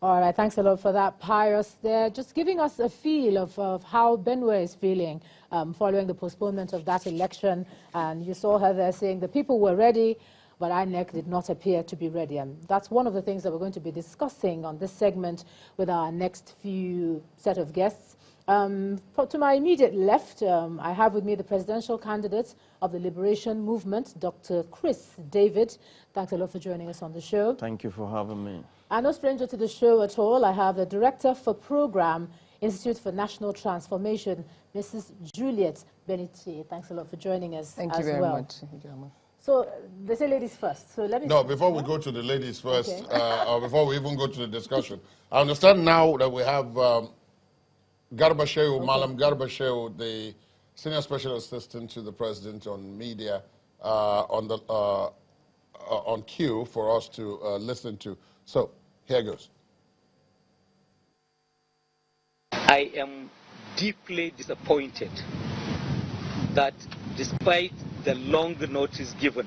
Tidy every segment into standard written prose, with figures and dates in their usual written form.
All right, thanks a lot for that, Pius. They're just giving us a feel of how Benue is feeling following the postponement of that election. And you saw her there saying the people were ready, but INEC did not appear to be ready. And that's one of the things that we're going to be discussing on this segment with our next few set of guests. To my immediate left, I have with me the presidential candidate of the Liberation Movement, Dr. Chris David. Thanks a lot for joining us on the show. Thank you for having me. And no stranger to the show at all, I have the Director for Program, Institute for National Transformation, Mrs. Juliet Benitier. Thanks a lot for joining us. Thank you very much. Thank you very much. So they say ladies first. So let me. No, before we go to the ladies first, or before we even go to the discussion, I understand now that we have Garba Shehu, Malam Garba Shehu, the Senior Special Assistant to the President on Media, on cue for us to listen to. So here goes. I am deeply disappointed that despite the long notice given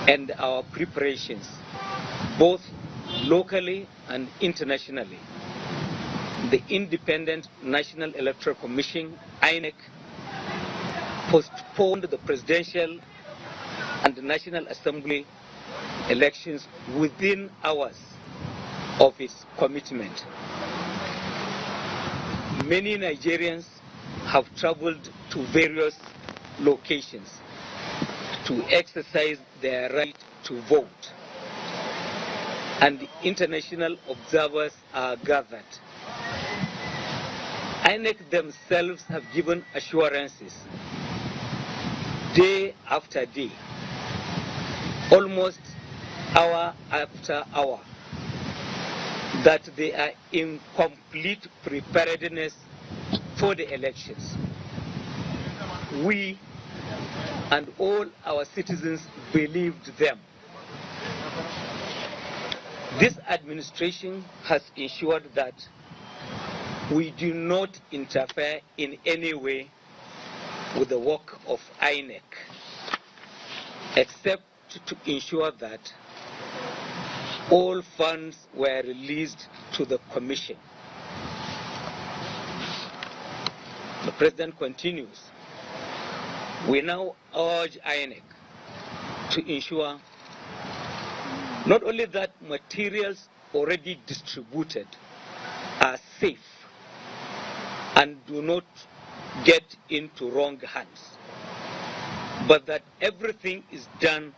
and our preparations, both locally and internationally, the Independent National Electoral Commission, INEC, postponed the presidential and the National Assembly elections within hours of its commitment. Many Nigerians have traveled to various locations to exercise their right to vote, and international observers are gathered. INEC themselves have given assurances day after day, almost hour after hour, that they are in complete preparedness for the elections. We and all our citizens believed them. This administration has ensured that we do not interfere in any way with the work of INEC, except to ensure that all funds were released to the Commission. The President continues. We now urge INEC to ensure not only that materials already distributed are safe and do not get into wrong hands, but that everything is done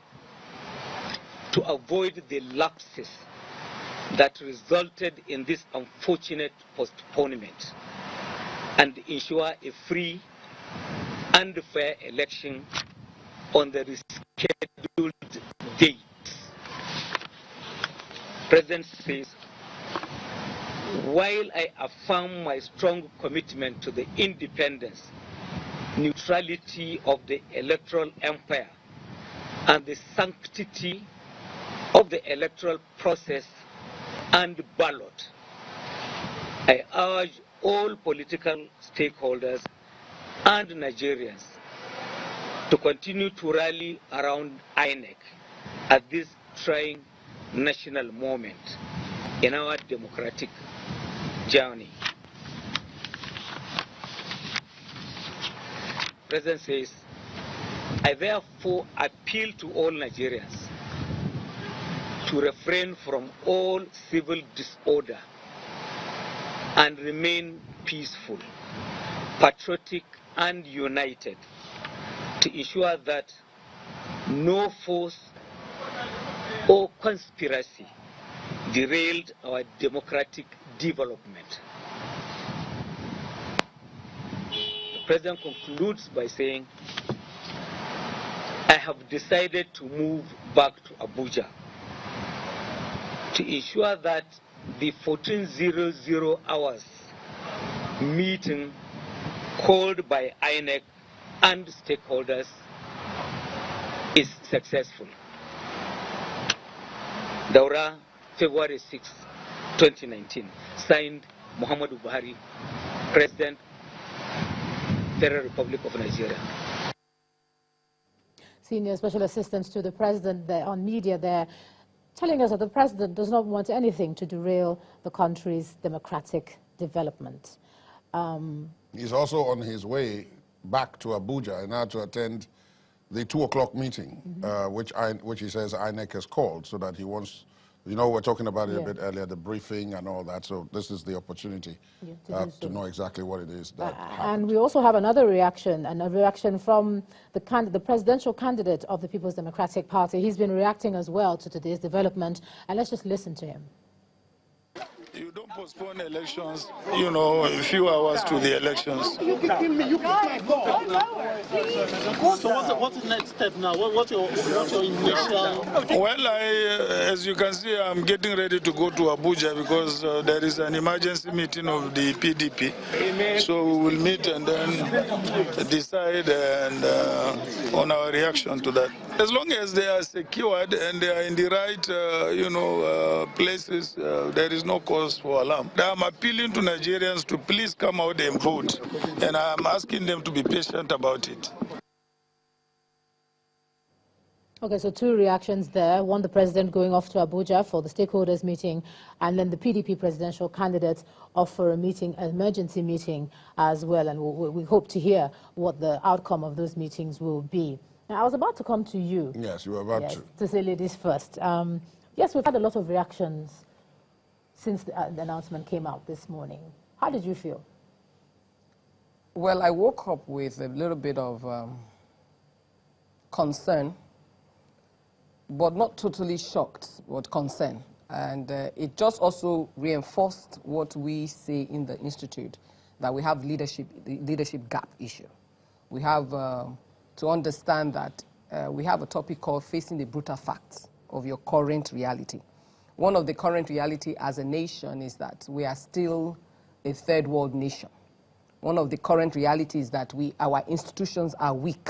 to avoid the lapses that resulted in this unfortunate postponement and ensure a free and fair election on the rescheduled date. President says, while I affirm my strong commitment to the independence, neutrality of the electoral empire, and the sanctity of the electoral process and ballot, I urge all political stakeholders and Nigerians to continue to rally around INEC at this trying national moment in our democratic journey. The President says, I therefore appeal to all Nigerians to refrain from all civil disorder and remain peaceful, patriotic, and united to ensure that no force or conspiracy derailed our democratic development. The President concludes by saying, I have decided to move back to Abuja to ensure that the 1400 hours meeting called by INEC and stakeholders is successful. Daura, February 6, 2019. Signed, Muhammadu Buhari, President, Federal Republic of Nigeria. Senior Special Assistant to the President there on Media there. telling us that the president does not want anything to derail the country's democratic development. He's also on his way back to Abuja now to attend the 2 o'clock meeting, which he says INEC has called, so that he wants, you know, we're talking about it a bit earlier, the briefing and all that, so this is the opportunity to know exactly what it is that happened. And we also have another reaction, and a reaction from the presidential candidate of the People's Democratic Party. He's been reacting as well to today's development, and let's just listen to him. You don't postpone elections, you know, a few hours to the elections. So what's the next step now? What's your initial... Well, as you can see, I'm getting ready to go to Abuja because there is an emergency meeting of the PDP. So we will meet and then decide on our reaction to that. As long as they are secured and they are in the right, places, there is no cause for alarm. I'm appealing to Nigerians to please come out and vote, and I'm asking them to be patient about it. Okay, so 2 reactions there. One, the president going off to Abuja for the stakeholders meeting, and then the PDP presidential candidate off for a meeting, an emergency meeting as well. And we hope to hear what the outcome of those meetings will be. Now, I was about to come to you. Yes, you were about to say ladies first. Yes, we've had a lot of reactions since the announcement came out this morning. How did you feel? Well, I woke up with a little bit of concern, but not totally shocked, but concern. And it just also reinforced what we say in the Institute, that we have leadership gap issue. We have to understand that we have a topic called facing the brutal facts of your current reality. One of the current reality as a nation is that we are still a third world nation. One of the current realities is that our institutions are weak.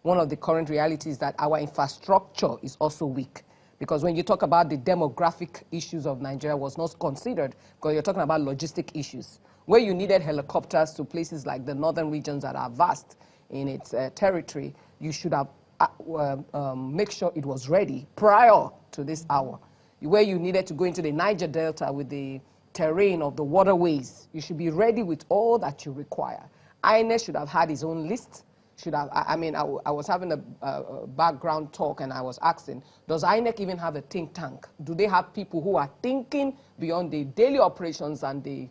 One of the current realities is that our infrastructure is also weak. Because when you talk about the demographic issues of Nigeria was not considered, because you're talking about logistic issues. Where you needed helicopters to places like the northern regions that are vast in its territory, you should have make sure it was ready prior to this hour. Where you needed to go into the Niger Delta with the terrain of the waterways, you should be ready with all that you require. INES should have had its own list. I was having a background talk and I was asking, does INEC even have a think tank? Do they have people who are thinking beyond the daily operations and the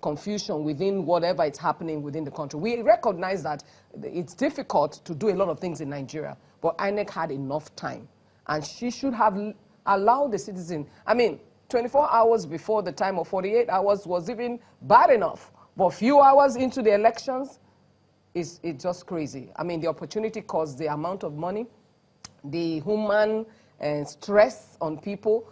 confusion within whatever is happening within the country? We recognize that it's difficult to do a lot of things in Nigeria, but INEC had enough time. And she should have allowed the citizen, 24 hours before the time of 48 hours was even bad enough. But few hours into the elections, it's just crazy. The opportunity cost, the amount of money, the human stress on people.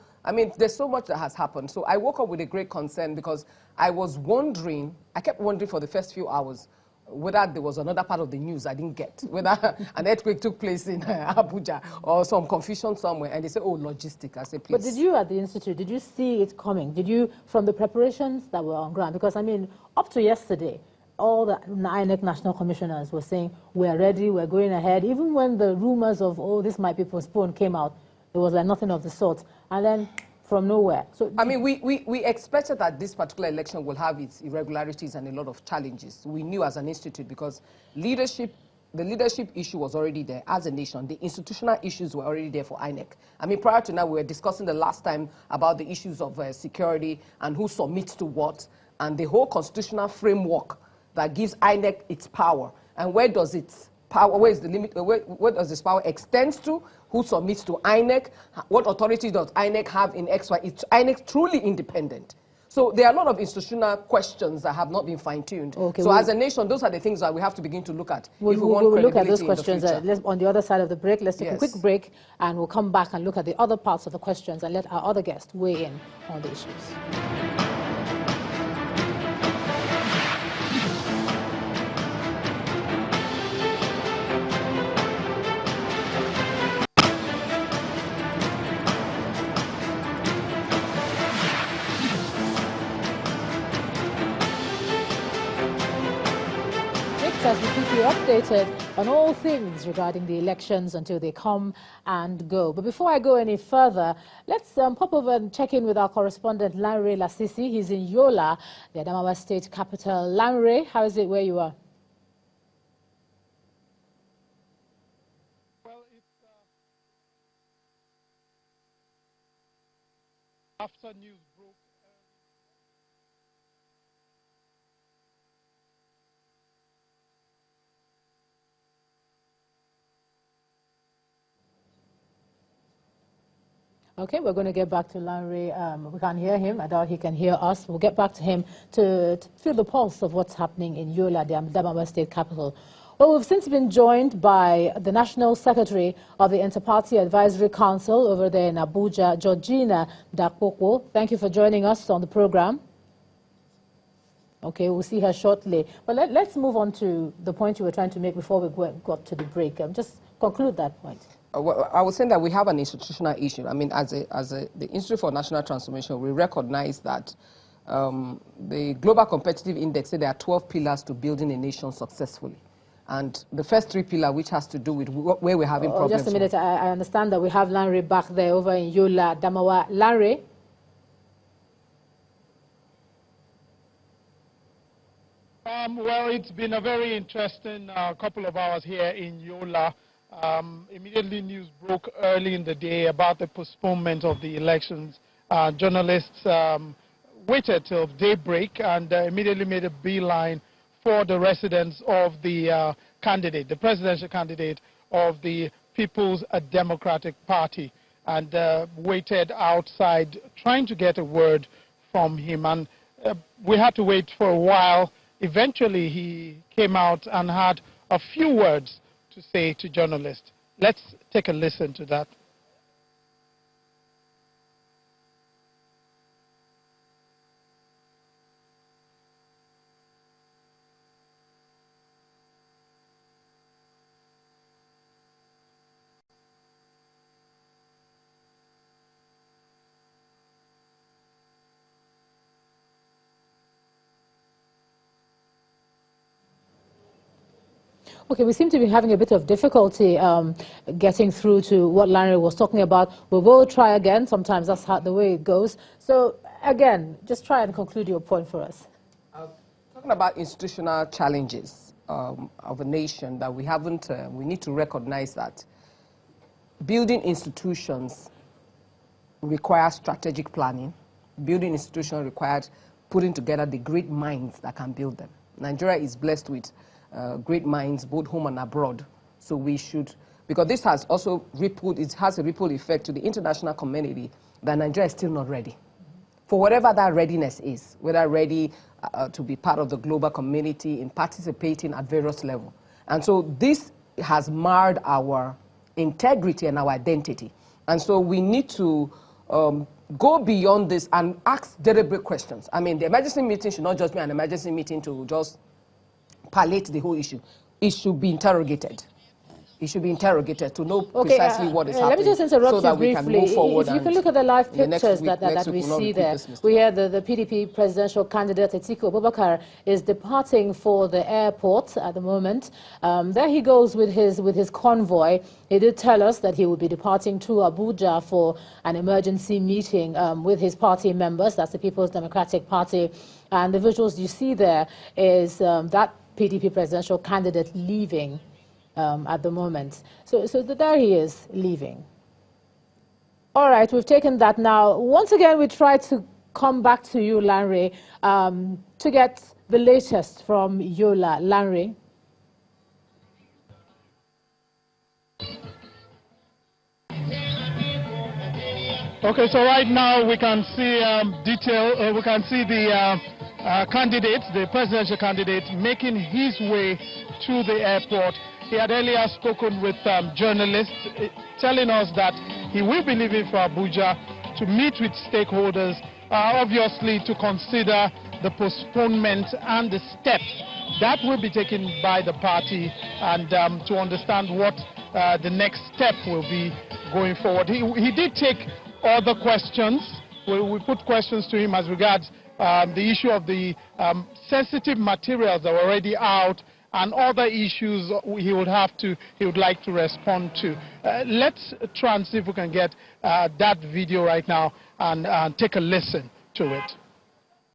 There's so much that has happened. So I woke up with a great concern because I was wondering, I kept wondering for the first few hours, whether there was another part of the news I didn't get, whether an earthquake took place in Abuja or some confusion somewhere, and they say, oh, logistic. I said, please. But did you at the Institute, did you see it coming? Did you, from the preparations that were on ground? Because, up to yesterday, all the INEC national commissioners were saying, we're ready, we're going ahead. Even when the rumors of, oh, this might be postponed came out, there was like nothing of the sort. And then from nowhere. So we expected that this particular election will have its irregularities and a lot of challenges. We knew as an institute because the leadership issue was already there as a nation. The institutional issues were already there for INEC. Prior to now, we were discussing the last time about the issues of security and who submits to what, and the whole constitutional framework that gives INEC its power. And where does its power, where is the limit, where does this power extend to? Who submits to INEC? What authority does INEC have in XY? Is INEC truly independent? So there are a lot of institutional questions that have not been fine-tuned. Okay, so as a nation, those are the things that we have to begin to look at. We'll look at those questions on the other side of the break. Let's take a quick break and we'll come back and look at the other parts of the questions and let our other guests weigh in on the issues. As we keep you updated on all things regarding the elections until they come and go. But before I go any further, let's pop over and check in with our correspondent, Lanre Lasisi. He's in Yola, the Adamawa state capital. Lanre, how is it where you are? Well, it's after news broke. Okay, we're going to get back to Lanre. We can't hear him. I doubt he can hear us. We'll get back to him to feel the pulse of what's happening in Yola, the Adamawa state capital. Well, we've since been joined by the National Secretary of the Inter-Party Advisory Council over there in Abuja, Georgina Dakpokwo. Thank you for joining us on the program. Okay, we'll see her shortly. But let's move on to the point you were trying to make before we got to the break. Just conclude that point. Well, I was saying that we have an institutional issue. I mean, the Institute for National Transformation, we recognize that the Global Competitive Index said there are 12 pillars to building a nation successfully. And the first 3 pillars, which has to do with where we're having problems. Just a minute. I understand that we have Lanre back there over in Yola, Adamawa. Lanre? Well, it's been a very interesting couple of hours here in Yola. Immediately news broke early in the day about the postponement of the elections. Journalists waited till daybreak and immediately made a beeline for the residence of the candidate, the presidential candidate of the People's Democratic Party, and waited outside trying to get a word from him. And we had to wait for a while. Eventually, he came out and had a few words to say to journalists. Let's take a listen to that. Okay, we seem to be having a bit of difficulty getting through to what Lanre was talking about. We will try again. Sometimes that's how, the way it goes. So, again, just try and conclude your point for us. Talking about institutional challenges of a nation that we haven't, we need to recognize that building institutions requires strategic planning. Building institutions requires putting together the great minds that can build them. Nigeria is blessed with great minds, both home and abroad. So we should, because this has also rippled, it has a ripple effect to the international community that Nigeria is still not ready. For whatever that readiness is, whether ready to be part of the global community in participating at various levels. And so this has marred our integrity and our identity. And so we need to go beyond this and ask deliberate questions. I mean, the emergency meeting should not just be an emergency meeting to just palliate the whole issue. It should be interrogated. It should be interrogated to know precisely what is happening. Let me just interrupt so that you briefly. We can move forward. If you can look at the live pictures that we see there, we hear the PDP presidential candidate, Atiku Abubakar, is departing for the airport at the moment. There he goes with his convoy. He did tell us that he will be departing to Abuja for an emergency meeting with his party members. That's the People's Democratic Party. And the visuals you see there is that PDP presidential candidate leaving at the moment. So there he is, leaving. All right, we've taken that now. Once again, we try to come back to you, Lanre, to get the latest from Yola. Lanre. Okay, so right now we can see we can see the candidate, the presidential candidate, making his way to the airport. He had earlier spoken with journalists, telling us that he will be leaving for Abuja to meet with stakeholders, obviously to consider the postponement and the steps that will be taken by the party, and to understand what the next step will be going forward. He did take other questions. We put questions to him as regards the issue of the sensitive materials that were already out and other issues he would like to respond to. Let's try and see if we can get that video right now and take a listen to it.